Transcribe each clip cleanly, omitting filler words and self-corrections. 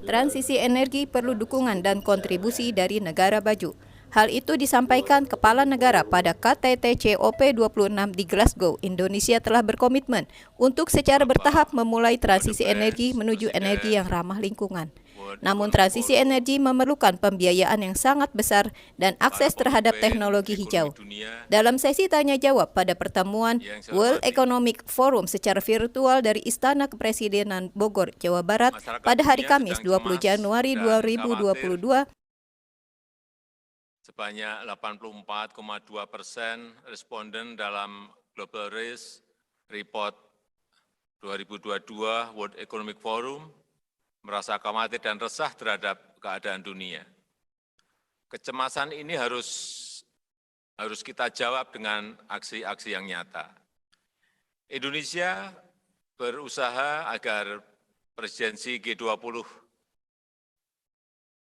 Transisi energi perlu dukungan dan kontribusi dari negara baju. Hal itu disampaikan Kepala Negara pada KTT COP26 di Glasgow. Indonesia telah berkomitmen untuk secara bertahap memulai transisi energi menuju energi yang ramah lingkungan. Namun transisi energi memerlukan pembiayaan yang sangat besar dan akses terhadap teknologi hijau. Dalam sesi tanya-jawab pada pertemuan World Economic Forum secara virtual dari Istana Kepresidenan Bogor, Jawa Barat pada hari Kamis 20 Januari 2022, sebanyak 84,2% responden dalam Global Risk Report 2022 World Economic Forum merasa khawatir dan resah terhadap keadaan dunia. Kecemasan ini harus kita jawab dengan aksi-aksi yang nyata. Indonesia berusaha agar presidensi G20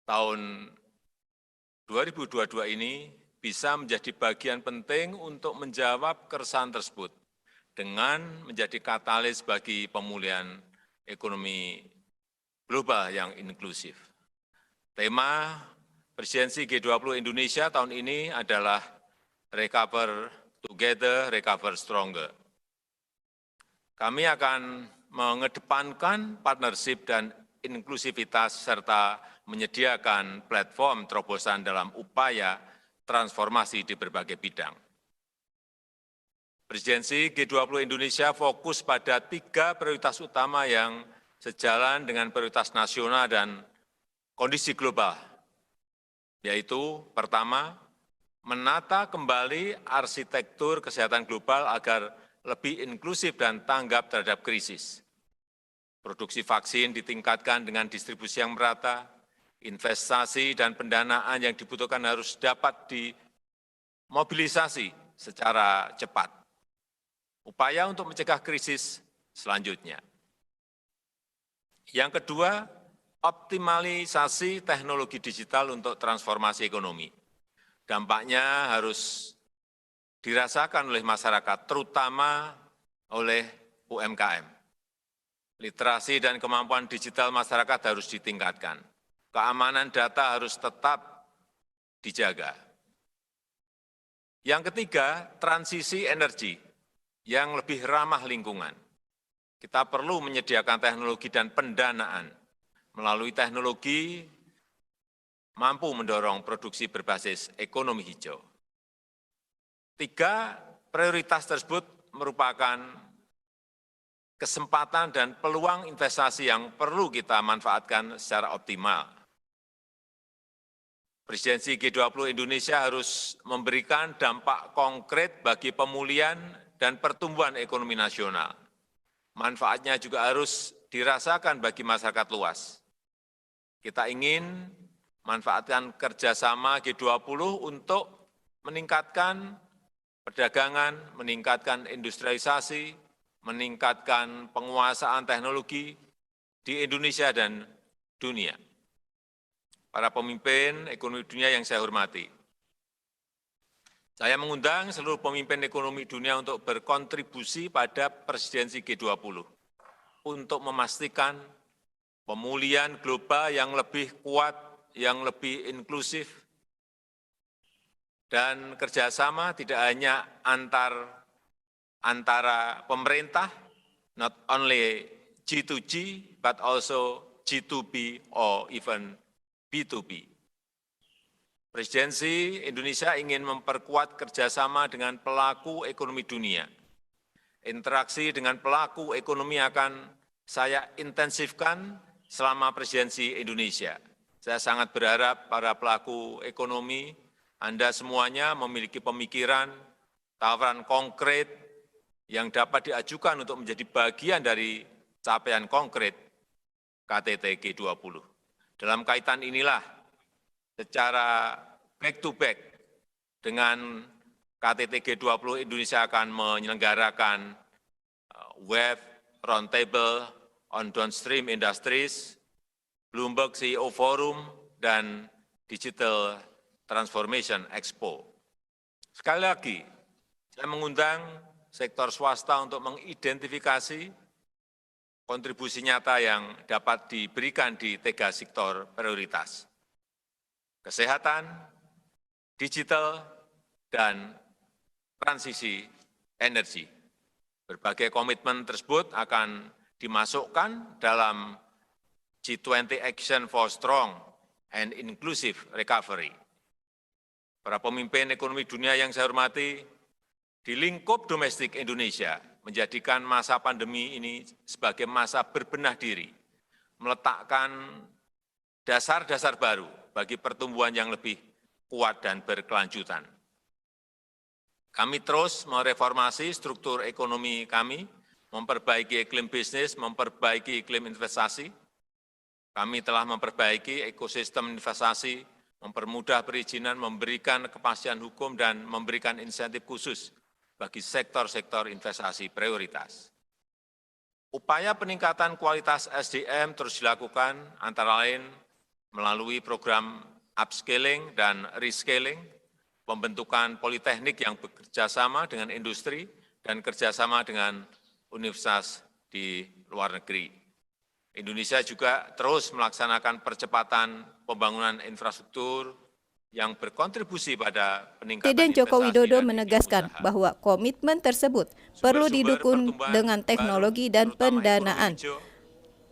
tahun 2022 ini bisa menjadi bagian penting untuk menjawab keresahan tersebut dengan menjadi katalis bagi pemulihan ekonomi global yang inklusif. Tema presidensi G20 Indonesia tahun ini adalah Recover Together, Recover Stronger. Kami akan mengedepankan partnership dan inklusivitas serta menyediakan platform terobosan dalam upaya transformasi di berbagai bidang. Presidensi G20 Indonesia fokus pada 3 prioritas utama yang sejalan dengan prioritas nasional dan kondisi global, yaitu pertama, menata kembali arsitektur kesehatan global agar lebih inklusif dan tanggap terhadap krisis. Produksi vaksin ditingkatkan dengan distribusi yang merata, investasi dan pendanaan yang dibutuhkan harus dapat dimobilisasi secara cepat. Upaya untuk mencegah krisis selanjutnya. Yang kedua, optimalisasi teknologi digital untuk transformasi ekonomi. Dampaknya harus dirasakan oleh masyarakat, terutama oleh UMKM. Literasi dan kemampuan digital masyarakat harus ditingkatkan. Keamanan data harus tetap dijaga. Yang ketiga, transisi energi yang lebih ramah lingkungan. Kita perlu menyediakan teknologi dan pendanaan. Melalui teknologi, mampu mendorong produksi berbasis ekonomi hijau. 3 prioritas tersebut merupakan kesempatan dan peluang investasi yang perlu kita manfaatkan secara optimal. Presidensi G20 Indonesia harus memberikan dampak konkret bagi pemulihan dan pertumbuhan ekonomi nasional. Manfaatnya juga harus dirasakan bagi masyarakat luas. Kita ingin manfaatkan kerjasama G20 untuk meningkatkan perdagangan, meningkatkan industrialisasi, meningkatkan penguasaan teknologi di Indonesia dan dunia. Para pemimpin ekonomi dunia yang saya hormati, saya mengundang seluruh pemimpin ekonomi dunia untuk berkontribusi pada presidensi G20 untuk memastikan pemulihan global yang lebih kuat, yang lebih inklusif, dan kerjasama tidak hanya antara pemerintah, not only G2G, but also G2B or even B2B. Presidensi Indonesia ingin memperkuat kerjasama dengan pelaku ekonomi dunia. Interaksi dengan pelaku ekonomi akan saya intensifkan selama presidensi Indonesia. Saya sangat berharap para pelaku ekonomi, Anda semuanya memiliki pemikiran, tawaran konkret yang dapat diajukan untuk menjadi bagian dari capaian konkret KTT G20. Dalam kaitan inilah, secara back to back dengan KTT G20 Indonesia akan menyelenggarakan web roundtable on downstream industries, Bloomberg CEO Forum, dan Digital Transformation Expo. Sekali lagi, saya mengundang sektor swasta untuk mengidentifikasi kontribusi nyata yang dapat diberikan di 3 sektor prioritas: kesehatan, digital, dan transisi energi. Berbagai komitmen tersebut akan dimasukkan dalam G20 Action for Strong and Inclusive Recovery. Para pemimpin ekonomi dunia yang saya hormati, di lingkup domestik Indonesia menjadikan masa pandemi ini sebagai masa berbenah diri, meletakkan dasar-dasar baru bagi pertumbuhan yang lebih kuat dan berkelanjutan. Kami terus mereformasi struktur ekonomi kami, memperbaiki iklim bisnis, memperbaiki iklim investasi. Kami telah memperbaiki ekosistem investasi, mempermudah perizinan, memberikan kepastian hukum, dan memberikan insentif khusus bagi sektor-sektor investasi prioritas. Upaya peningkatan kualitas SDM terus dilakukan, antara lain melalui program upscaling dan rescaling, pembentukan politeknik yang bekerjasama dengan industri dan kerjasama dengan universitas di luar negeri. Indonesia juga terus melaksanakan percepatan pembangunan infrastruktur yang berkontribusi pada peningkatan Presiden Joko investasi Widodo dan menegaskan usaha. bahwa komitmen tersebut perlu Sumber-sumber didukung pertumbuhan dengan teknologi baru, dan terutama ekonomi pendanaan. hijau,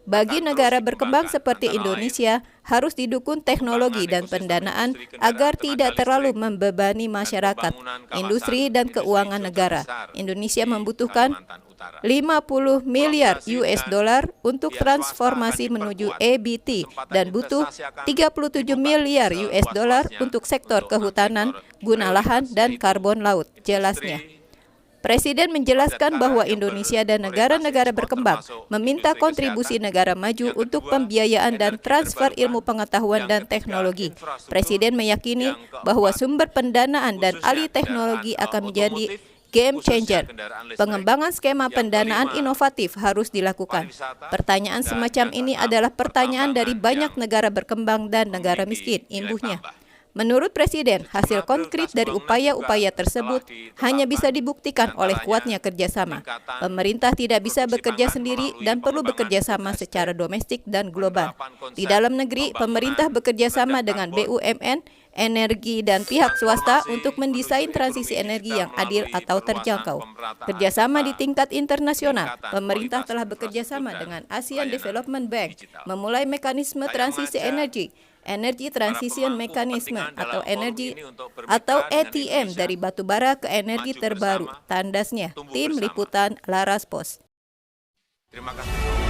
Bagi akan negara terus berkembang dikembangkan, seperti antara lain Indonesia, harus didukung teknologi dan ekosistem pendanaan industri kendaraan agar tenaga tidak terlalu listrik, membebani masyarakat, pembangunan kawasan industri, dan industri keuangan hijau negara. terbesar Indonesia di membutuhkan Kalimantan Utara. 50 miliar Kolaborasi US dengan dollar untuk pihak swasta transformasi akan menuju diperkuat. EBT Kesempatan dan butuh investasi akan 37 dibuka miliar US dollar seluas-luasnya untuk sektor untuk 6 kehutanan, sektor guna lahan, prioritas, dan yaitu karbon laut, industri, jelasnya. Presiden menjelaskan padat bahwa karya yang Indonesia dan berorientasi negara-negara ekspor, berkembang termasuk meminta industri kontribusi kesehatan. negara maju Yang untuk kedua, pembiayaan dan energi transfer terbarukan. ilmu pengetahuan Yang dan ketiga, teknologi. infrastruktur. Presiden meyakini Yang keempat, bahwa sumber pendanaan dan khususnya alih teknologi kendaraan akan menjadi otomotif, game khususnya changer. kendaraan listrik. Pengembangan skema Yang pendanaan kelima, inovatif harus dilakukan. pariwisata. Pertanyaan Dan semacam yang ini keenam, adalah pertanyaan dari pertambangan banyak yang negara berkembang dan negara memiliki miskin, nilai imbuhnya. tambah. Menurut Presiden, hasil Sejumlah konkret prioritas dari pembangunan upaya-upaya juga tersebut telah hanya bisa ditetapkan, dibuktikan oleh diantaranya kuatnya kerjasama. peningkatan Pemerintah tidak bisa produksi bekerja pangan sendiri melalui dan perlu pengembangan bekerja sama food secara estate, domestik dan global. penerapan konsep Di dalam negeri, pembangunan pemerintah bekerja sama rendah dengan karbon, BUMN, energi, dan pihak swasta transformasi untuk menuju mendesain ekonomi transisi energi yang digital adil melalui atau perluasan terjangkau. pemerataan Kerjasama serta di tingkat internasional, peningkatan pemerintah kualitas telah bekerja sama infrastruktur dengan dan ASEAN layanan Development Bank, digital. memulai mekanisme Saya transisi mengajak energi para transition pemangku mechanism kepentingan atau dalam forum energi ini untuk bermitra atau dengan ETM Indonesia, dari batu bara ke energi maju terbaru, bersama, tandasnya. tumbuh Tim bersama. Liputan Laras Pos. Terima kasih.